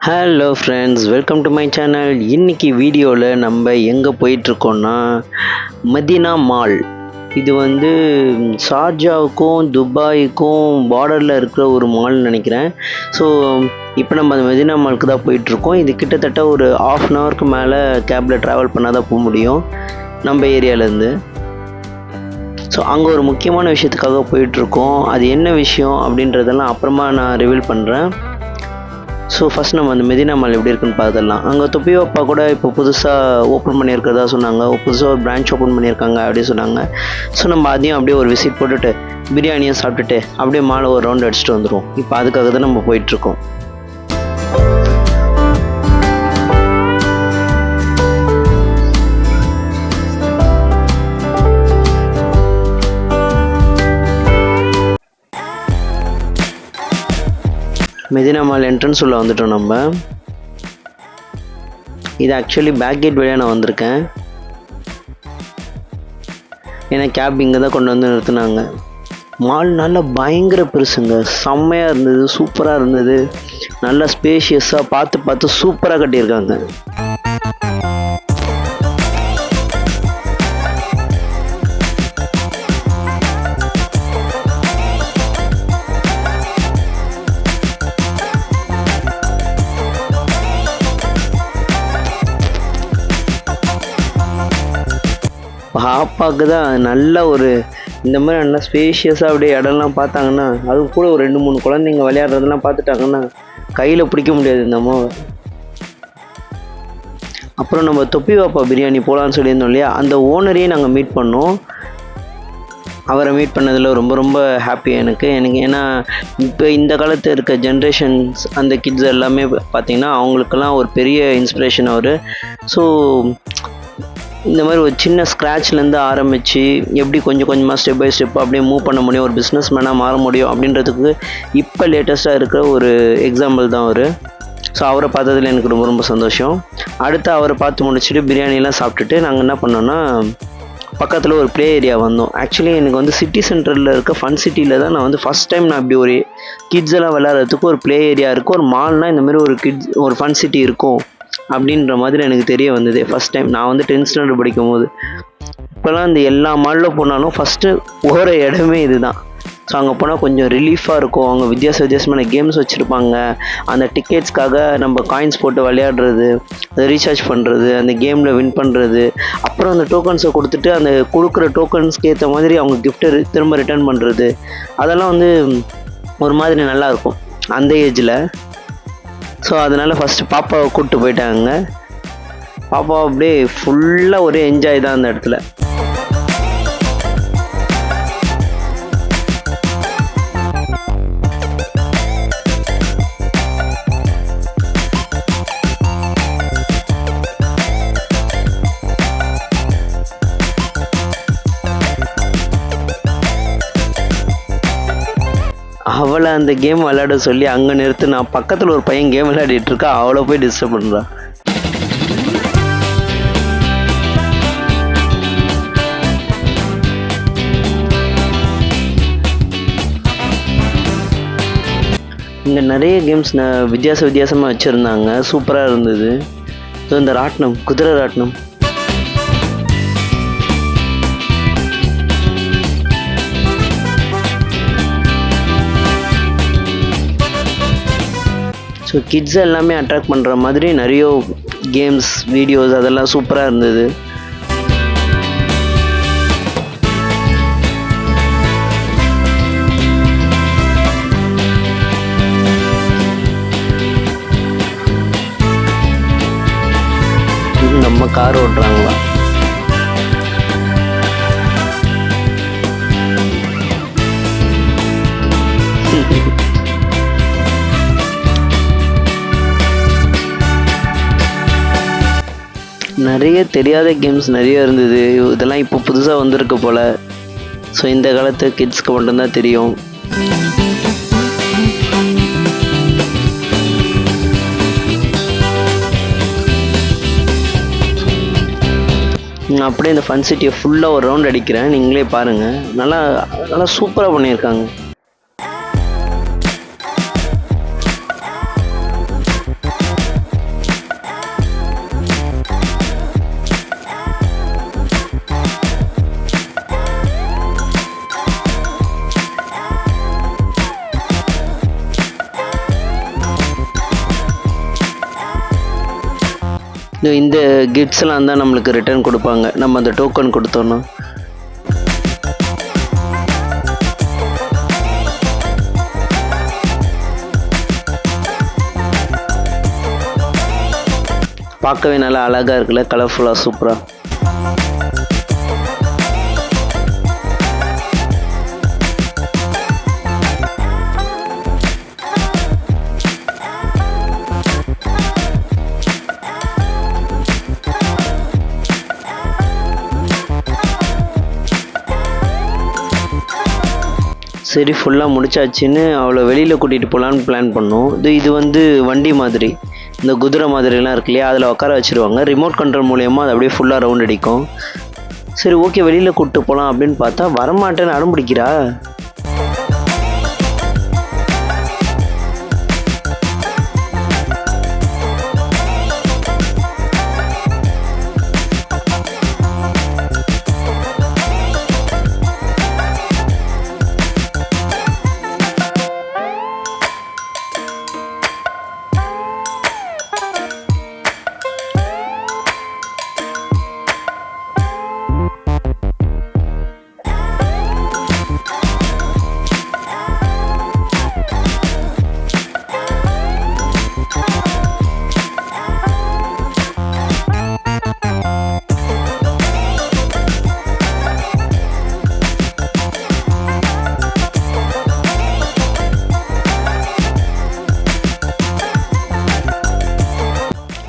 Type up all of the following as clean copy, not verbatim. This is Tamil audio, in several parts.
Hello friends, welcome to my channel. இன்றைக்கி வீடியோவில் நம்ம எங்கே போயிட்டுருக்கோன்னா மதீனா மால். இது வந்து ஷார்ஜாவுக்கும் துபாய்க்கும் பார்டரில் இருக்கிற ஒரு மால்னு நினைக்கிறேன். ஸோ இப்போ நம்ம அந்த மதீனா மாலுக்கு தான் போயிட்டுருக்கோம். இது கிட்டத்தட்ட ஒரு 1/2 அன் ஹவருக்கு மேலே கேபில் ட்ராவல் பண்ணால் தான் போக முடியும் நம்ம ஏரியாவிலேருந்து. ஸோ அங்கே ஒரு முக்கியமான விஷயத்துக்காக போயிட்டுருக்கோம். அது என்ன விஷயம் அப்படின்றதெல்லாம் அப்புறமா நான் ரிவீல் பண்ணுறேன். ஸோ ஃபஸ்ட் நம்ம அந்த மதீனா மால் எப்படி இருக்குன்னு பார்த்துடலாம். அங்கே தொப்பியோப்பா கூட இப்போ புதுசாக ஓப்பன் பண்ணியிருக்கிறதா சொன்னாங்க. புதுசாக ஒரு பிரான்ச் ஓப்பன் பண்ணியிருக்காங்க அப்படின்னு சொன்னாங்க. ஸோ நம்ம அதையும் அப்படியே ஒரு விசிட் போட்டுட்டு பிரியாணியும் சாப்பிட்டுட்டு அப்படியே மாலை ஒரு ரவுண்ட் அடிச்சுட்டு வந்துடும். இப்போ அதுக்காக தான் நம்ம போயிட்டுருக்கோம். மதீனா மால் என்ட்ரன்ஸ் உள்ள வந்துட்டோம் நம்ம. இது ஆக்சுவலி பேக் கேட் வழியாக நான் வந்திருக்கேன். ஏன்னா கேப் இங்கே தான் கொண்டு வந்து நிறுத்தினாங்க. மால் நல்லா பயங்கர பெருசுங்க, செம்மையாக இருந்தது, சூப்பராக இருந்தது. நல்லா ஸ்பேஷியஸாக பார்த்து சூப்பராக கட்டியிருக்காங்க. பாப்பாவுக்கு தான் நல்ல ஒரு இந்த மாதிரி நல்லா ஸ்பேஷியஸாக அப்படியே இடம்லாம் பார்த்தாங்கன்னா, அது கூட ஒரு 2-3 குழந்தைங்க விளையாடுறதெல்லாம் பார்த்துட்டாங்கன்னா கையில் பிடிக்க முடியாது இந்த அம்மாவை. அப்புறம் நம்ம தொப்பி வாப்பா பிரியாணி போகலான்னு சொல்லியிருந்தோம் இல்லையா, அந்த ஓனரையே நாங்கள் மீட் பண்ணோம். அவரை மீட் பண்ணதில் ரொம்ப ஹாப்பி எனக்கு. ஏன்னா இப்போ இந்த காலத்தில் இருக்க ஜென்ரேஷன்ஸ் அந்த கிட்ஸ் எல்லாமே பார்த்திங்கன்னா அவங்களுக்கெல்லாம் ஒரு பெரிய இன்ஸ்பிரேஷன் அவர். ஸோ இந்த மாதிரி ஒரு சின்ன ஸ்க்ராட்ச்லேருந்து ஆரம்பித்து எப்படி கொஞ்சமாக ஸ்டெப் பை ஸ்டெப் அப்படியே மூவ் பண்ண முடியும், ஒரு பிஸ்னஸ் மேனாக மாற முடியும் அப்படின்றதுக்கு இப்போ லேட்டஸ்ட்டாக இருக்கிற ஒரு எக்ஸாம்பிள் தான் அவர். ஸோ அவரை பார்த்ததில் எனக்கு ரொம்ப சந்தோஷம். அடுத்து அவரை பார்த்து முடிச்சுட்டு பிரியாணிலாம் சாப்பிட்டுட்டு நாங்கள் என்ன பண்ணோன்னா பக்கத்தில் ஒரு ப்ளே ஏரியா வந்தோம். ஆக்சுவலி எனக்கு வந்து சிட்டி சென்டரில் இருக்க ஃபன் சிட்டியில் தான் நான் வந்து ஃபஸ்ட் டைம் நான் இப்படி ஒரு கிட்ஸ் எல்லாம் விளையாடுறதுக்கு ஒரு ப்ளே ஏரியா இருக்கும், ஒரு மால்னால் இந்த மாதிரி ஒரு ஃபன் சிட்டி இருக்கும் அப்படின்ற மாதிரி எனக்கு தெரிய வந்தது ஃபஸ்ட் டைம். நான் வந்து 10th ஸ்டாண்டர்ட் படிக்கும் போது. இப்போலாம் இந்த எல்லா மாலில் போனாலும் ஃபஸ்ட்டு போகிற இடமே இது தான். ஸோ அங்கே போனால் கொஞ்சம் ரிலீஃபாக இருக்கும். அவங்க வித்தியாசமான கேம்ஸ் வச்சுருப்பாங்க. அந்த டிக்கெட்ஸ்க்காக நம்ம காயின்ஸ் போட்டு விளையாடுறது, அதை ரீசார்ஜ் பண்ணுறது, அந்த கேமில் வின் பண்ணுறது, அப்புறம் அந்த டோக்கன்ஸை கொடுத்துட்டு அந்த கொடுக்குற டோக்கன்ஸ்க்கு ஏற்ற மாதிரி அவங்க கிஃப்ட்டை திரும்ப ரிட்டர்ன் பண்ணுறது, அதெல்லாம் வந்து ஒரு மாதிரி நல்லாயிருக்கும் அந்த ஏஜில். ஸோ அதனால் ஃபஸ்ட்டு பாப்பாவை கூப்பிட்டு போயிட்டாங்க. பாப்பா அப்படியே ஃபுல்லாக ஒரே என்ஜாய் தான் அந்த இடத்துல. அவளை அந்த கேம் விளையாட சொல்லி அங்கே நிறுத்து, நான் பக்கத்தில் ஒரு பையன் கேம் விளையாடிட்டு இருக்கா, அவளை போய் டிஸ்டர்ப் பண்ணுறான். இங்கே நிறைய கேம்ஸ் வித்தியாசமாக வச்சுருந்தாங்க, சூப்பராக இருந்தது. ஸோ இந்த ராட்டினம், குதிரை ராட்டினம், ஸோ கிட்ஸ் எல்லாமே அட்ராக்ட் பண்ணுற மாதிரி நிறைய கேம்ஸ், வீடியோஸ் அதெல்லாம் சூப்பராக இருந்தது. நம்ம கார் ஓட்டுறாங்களா? நிறைய தெரியாத கேம்ஸ் நிறைய இருந்தது. இதெல்லாம் இப்போ புதுசாக வந்திருக்கு போல். ஸோ இந்த காலத்து கிட்ஸ்க்கு மட்டும்தான் தெரியும். நான் அப்படியே இந்த ஃபன் சிட்டியை ஃபுல்லாக ஒரு ரவுண்ட் அடிக்கிறேன், நீங்களே பாருங்கள். நல்லா சூப்பராக பண்ணியிருக்காங்க. இந்த கிஃப்ட்ஸ்லாம் தான் நம்மளுக்கு ரிட்டர்ன் கொடுப்பாங்க நம்ம அந்த டோக்கன் கொடுத்தோன்னா. பார்க்கவே நல்லா அழகாக இருக்குல்ல, கலர்ஃபுல்லாக சூப்பராக. சரி ஃபுல்லாக முடிச்சாச்சுன்னு அவளை வெளியில் கூட்டிகிட்டு போகலான்னு பிளான் பண்ணோம். இது வந்து வண்டி மாதிரி, இந்த குதிரை மாதிரிலாம் இருக்கு இல்லையா, அதில் உட்கார வச்சுருவாங்க. ரிமோட் கண்ட்ரோல் மூலயமா அது அப்படியே ஃபுல்லாக ரவுண்ட் அடிக்கும். சரி ஓகே வெளியில் கூப்பிட்டு போகலாம் அப்படின்னு பார்த்தா வரமாட்டேன்னு அடம் பிடிக்கிறா.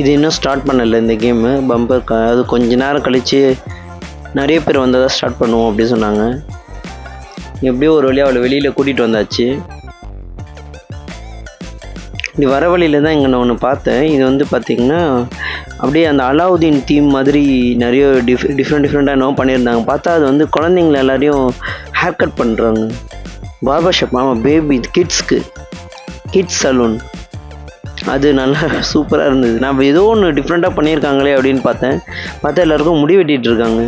இது இன்னும் ஸ்டார்ட் பண்ணலை இந்த கேமு. பம்பர் அது கொஞ்ச நேரம் கழித்து நிறைய பேர் வந்தால் ஸ்டார்ட் பண்ணுவோம் அப்படின்னு சொன்னாங்க. எப்படியோ ஒரு வழியாக அவளை வெளியில் கூட்டிகிட்டு வந்தாச்சு. இப்படி வர வழியில் தான் இங்கே நான் ஒன்று பார்த்தேன். இது வந்து பார்த்திங்கன்னா அப்படியே அந்த அலாவுதீன் தீம் மாதிரி நிறைய டிஃப்ரெண்ட்டாக என்னவோ பண்ணியிருந்தாங்க. பார்த்தா அது வந்து குழந்தைங்கள எல்லாரையும் ஹேர் கட் பண்ணுறாங்க. பார்பர் ஷாப், ஆமாம், பேபி கிட்ஸ் சலூன். அது நல்லா சூப்பராக இருந்தது. நான் ஏதோ ஒன்று டிஃப்ரெண்ட்டாக பண்ணியிருக்காங்களே அப்படின்னு பார்த்தா எல்லாருக்கும் முடி வெட்டிகிட்டு இருக்காங்க.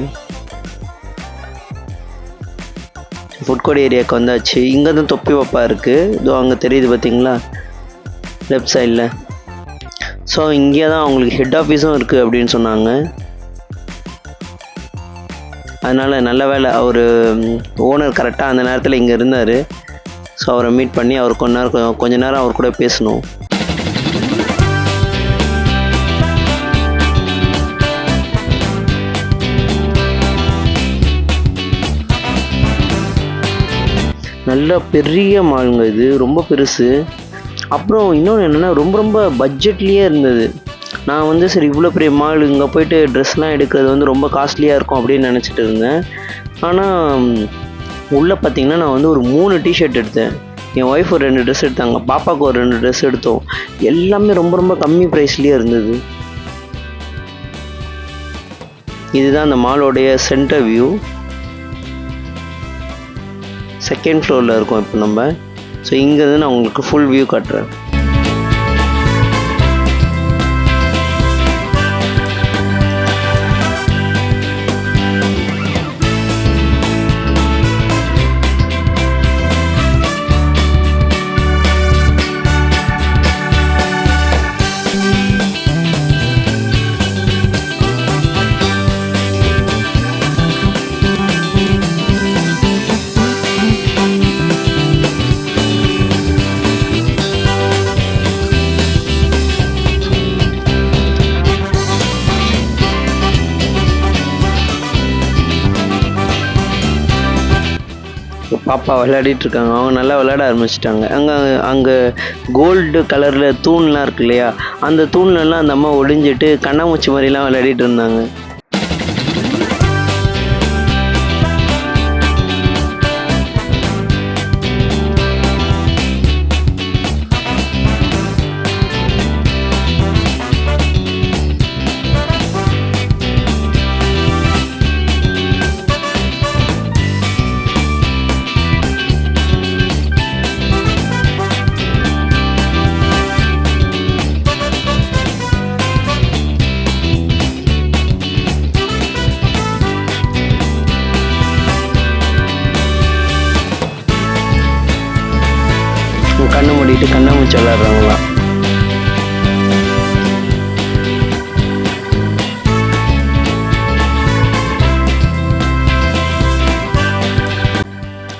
ஃபுட் கோர்ட் ஏரியாவுக்கு வந்தாச்சு. இங்கே தான் தொப்பி பாப்பா இருக்குது. இதோ அங்கே தெரியுது பார்த்தீங்களா, லெஃப்ட் சைடில். ஸோ இங்கே தான் அவங்களுக்கு ஹெட் ஆஃபீஸும் இருக்குது அப்படின்னு சொன்னாங்க. அதனால் நல்ல வேலை அவர் ஓனர் கரெக்டாக அந்த நேரத்தில் இங்கே இருந்தார். ஸோ அவரை மீட் பண்ணி அவர் கொஞ்ச நேரம் அவர் கூட பேசணும். நல்ல பெரிய மாலுங்க, இது ரொம்ப பெருசு. அப்புறம் இன்னொன்று என்னென்னா ரொம்ப பட்ஜெட்லேயே இருந்தது. நான் வந்து சரி இவ்வளோ பெரிய மால் இங்கே போயிட்டு ட்ரெஸ்லாம் எடுக்கிறது வந்து ரொம்ப காஸ்ட்லியாக இருக்கும் அப்படின்னு நினச்சிட்டு இருந்தேன். ஆனால் உள்ளே பார்த்திங்கன்னா நான் வந்து ஒரு 3 டிஷர்ட் எடுத்தேன். என் ஒய்ஃப் ஒரு 2 ட்ரெஸ் எடுத்தாங்க, பாப்பாவுக்கு ஒரு 2 ட்ரெஸ் எடுத்தோம். எல்லாமே ரொம்ப கம்மி ப்ரைஸ்லேயே இருந்தது. இதுதான் அந்த மாலோடைய சென்டர் வியூ. செகண்ட் ஃப்ளோரில் இருக்கும் இப்போ நம்ம. ஸோ இங்கேருந்து நான் உங்களுக்கு ஃபுல் வியூ காட்டுறேன். பாப்பா விளையாடிட்டு இருக்காங்க. அவங்க நல்லா விளையாட ஆரம்பிச்சிட்டாங்க. அங்கே கோல்டு கலரில் தூண்லாம் இருக்கு இல்லையா, அந்த தூண்லலாம் அந்த அம்மா ஒளிஞ்சிட்டு கண்ணாமூச்சி மாதிரிலாம் விளையாடிட்டு இருந்தாங்க. கண்ணை மூடிட்டு கண்ணாமூச்சி விளையாடுறாங்களா.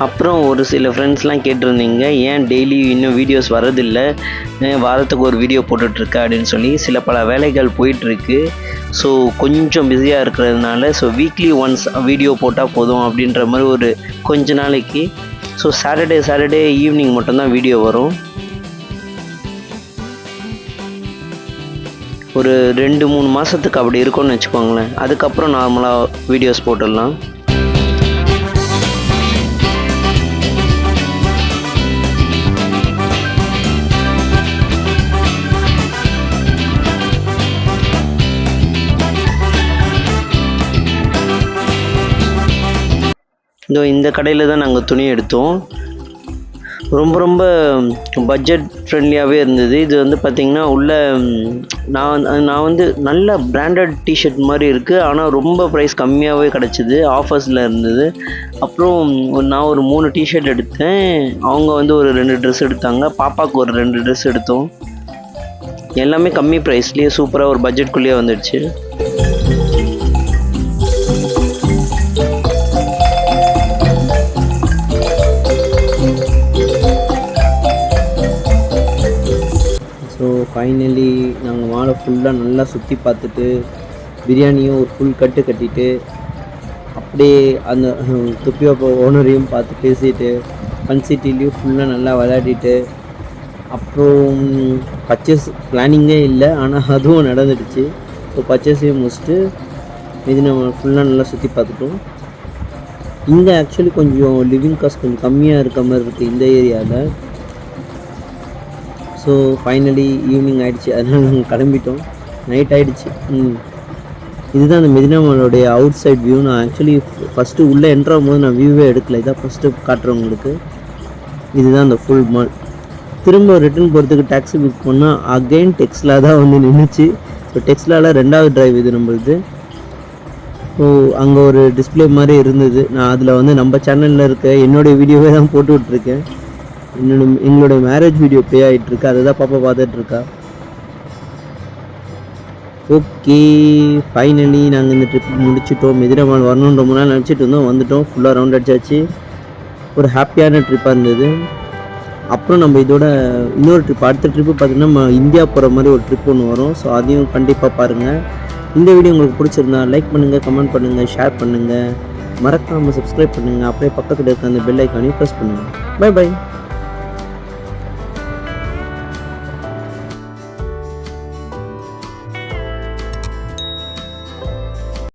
அப்புறம் ஒரு சில ஃப்ரெண்ட்ஸ்லாம் கேட்டிருந்தீங்க, ஏன் டெய்லி இன்னும் வீடியோஸ் வரதில்லை, வாரத்துக்கு ஒரு வீடியோ போட்டுட்ருக்க அப்படின்னு சொல்லி. சில பல வேலைகள் போயிட்டுருக்கு. ஸோ கொஞ்சம் பிஸியாக இருக்கிறதுனால வீக்லி ஒன்ஸ் வீடியோ போட்டால் போதும் அப்படின்ற மாதிரி ஒரு கொஞ்ச நாளைக்கு. ஸோ சாட்டர்டே ஈவினிங் மட்டும்தான் வீடியோ வரும். ஒரு 2-3 மாதத்துக்கு அப்படி இருக்கும்னு வச்சுக்கோங்களேன். அதுக்கப்புறம் நார்மலாக வீடியோஸ் போட்டுடலாம். இந்த கடையில் தான் நாங்கள் துணி எடுத்தோம். ரொம்ப பட்ஜெட் ஃப்ரெண்ட்லியாகவே இருந்தது. இது வந்து பார்த்திங்கன்னா உள்ள நான் வந்து நல்ல பிராண்டட் டிஷர்ட் மாதிரி இருக்குது. ஆனால் ரொம்ப ப்ரைஸ் கம்மியாகவே கிடச்சிது, ஆஃபர்ஸில் இருந்தது. அப்புறம் நான் ஒரு 3 டிஷர்ட் எடுத்தேன். அவங்க வந்து ஒரு 2 ட்ரெஸ் எடுத்தாங்க. பாப்பாவுக்கு ஒரு 2 ட்ரெஸ் எடுத்தோம். எல்லாமே கம்மி ப்ரைஸ்லேயே சூப்பராக ஒரு பட்ஜெட்குள்ளேயே வந்துடுச்சு. ஸோ ஃபைனலி நாங்கள் மாலை ஃபுல்லாக நல்லா சுற்றி பார்த்துட்டு, பிரியாணியும் ஒரு ஃபுல் கட்டு கட்டிட்டு, அப்படியே அந்த தொப்பியோப்பா ஓனரையும் பார்த்து பேசிட்டு, ஃபன் சிட்டிலையும் ஃபுல்லாக நல்லா விளையாடிட்டு, அப்புறம் பர்ச்சேஸ் பிளானிங்கே இல்லை, ஆனால் அதுவும் நடந்துடுச்சு. ஸோ பர்ச்சேஸையும் முடிச்சுட்டு இது நம்ம ஃபுல்லாக நல்லா சுற்றி பார்த்துட்டோம். இங்கே ஆக்சுவலி கொஞ்சம் லிவிங் காஸ்ட் கொஞ்சம் கம்மியாக இருக்க மாதிரி இருக்குது இந்த ஏரியாவில். ஸோ ஃபைனலி ஈவினிங் ஆகிடுச்சு, அதனால் நாங்கள் கிளம்பிட்டோம். நைட் ஆகிடுச்சு. இதுதான் அந்த மெரினா மாலோடைய அவுட் சைட் வியூ. நான் ஆக்சுவலி ஃபஸ்ட்டு உள்ளே என்ட்ராகும் போது நான் வியூவே எடுக்கல. இதான் ஃபஸ்ட்டு காட்டுறவங்களுக்கு. இதுதான் அந்த ஃபுல் மால். திரும்ப ரிட்டர்ன் போகிறதுக்கு டாக்ஸி புக் பண்ணால் அகெயின் டெக்ஸ்லா தான் வந்து நின்றுச்சு. ஸோ டெக்ஸ்லாவில் 2வது டிரைவ் இது நம்மளுது. ஸோ அங்கே ஒரு டிஸ்பிளே மாதிரி இருந்தது. நான் அதில் வந்து நம்ம சேனலில் இருக்க என்னுடைய வீடியோவே தான் போட்டு விட்ருக்கேன். எங்களோட மேரேஜ் வீடியோ ப்ளே ஆகிட்டுருக்கு, அதை தான் பாப்பா பார்த்துட்ருக்கா. ஓகே, ஃபைனலி நாங்கள் இந்த ட்ரிப் முடிச்சிட்டோம். மெரினா மால் வரணுன்னு ரொம்ப நாள் நினச்சிட்டு இருந்தோம், வந்துவிட்டோம். ஃபுல்லாக ரவுண்ட் அடிச்சாச்சு. ஒரு ஹாப்பியான ட்ரிப்பாக இருந்தது. அப்புறம் நம்ம இதோட இன்னொரு ட்ரிப், அடுத்த ட்ரிப்பு பார்த்திங்கன்னா நம்ம இந்தியா போகிற மாதிரி ஒரு ட்ரிப் ஒன்று வரும். ஸோ அதையும் கண்டிப்பாக பாருங்கள். இந்த வீடியோ உங்களுக்கு பிடிச்சிருந்தா லைக் பண்ணுங்கள், கமெண்ட் பண்ணுங்கள், ஷேர் பண்ணுங்கள், மறக்காமல் சப்ஸ்கிரைப் பண்ணுங்கள். அப்படியே பக்கத்தில் இருக்க அந்த பெல் ஐக்கானையும் ப்ரெஸ் பண்ணுங்கள். Bye by.